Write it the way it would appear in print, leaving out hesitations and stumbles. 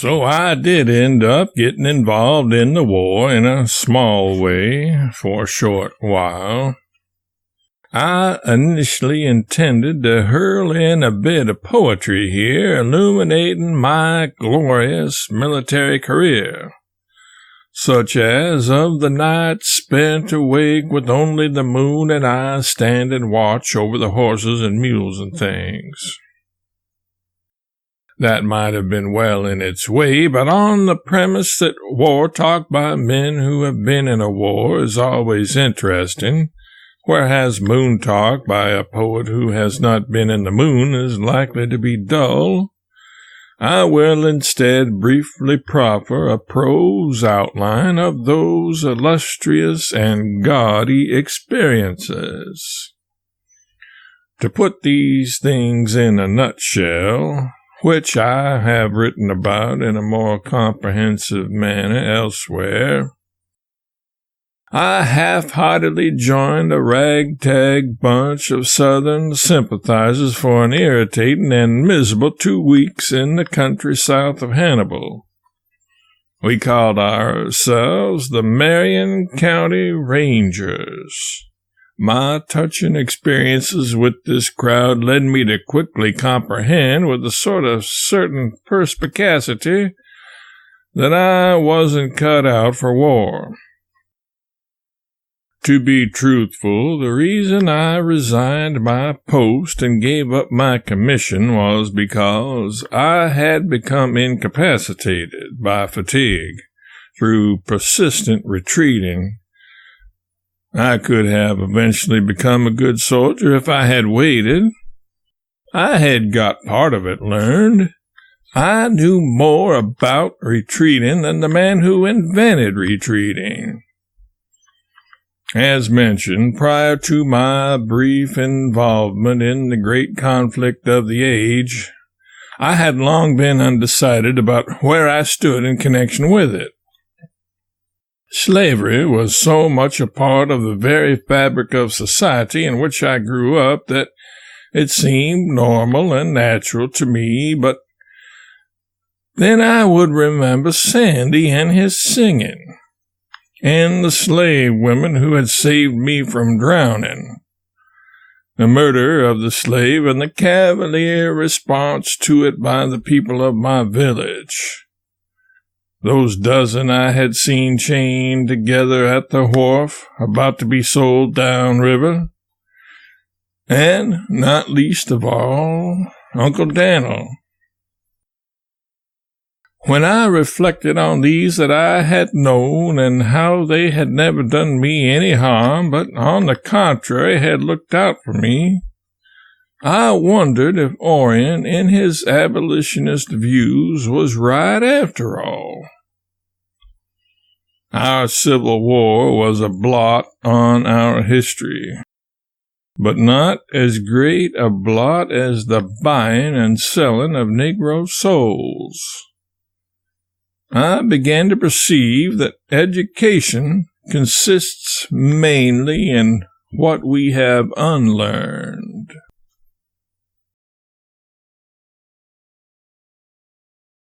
So I did end up getting involved in the war in a small way for a short while. I initially intended to hurl in a bit of poetry here, illuminating my glorious military career, such as of the night spent awake with only the moon and I standing watch over the horses and mules and things. That might have been well in its way, but on the premise that war talk by men who have been in a war is always interesting, whereas moon talk by a poet who has not been in the moon is likely to be dull, I will instead briefly proffer a prose outline of those illustrious and gaudy experiences. To put these things in a nutshell, which I have written about in a more comprehensive manner elsewhere, I half-heartedly joined a ragtag bunch of Southern sympathizers for an irritating and miserable 2 weeks in the country south of Hannibal. We called ourselves the Marion County Rangers. My touching experiences with this crowd led me to quickly comprehend with a sort of certain perspicacity that I wasn't cut out for war. To be truthful, the reason I resigned my post and gave up my commission was because I had become incapacitated by fatigue through persistent retreating. I could have eventually become a good soldier if I had waited. I had got part of it learned. I knew more about retreating than the man who invented retreating. As mentioned, prior to my brief involvement in the great conflict of the age, I had long been undecided about where I stood in connection with it. Slavery was so much a part of the very fabric of society in which I grew up that it seemed normal and natural to me, but then I would remember Sandy and his singing, and the slave women who had saved me from drowning, the murder of the slave and the cavalier response to it by the people of my village, those dozen I had seen chained together at the wharf, about to be sold downriver, and, not least of all, Uncle Dan'l. When I reflected on these that I had known, and how they had never done me any harm, but on the contrary had looked out for me, I wondered if Orion, in his abolitionist views, was right after all. Our Civil War was a blot on our history, but not as great a blot as the buying and selling of Negro souls. I began to perceive that education consists mainly in what we have unlearned.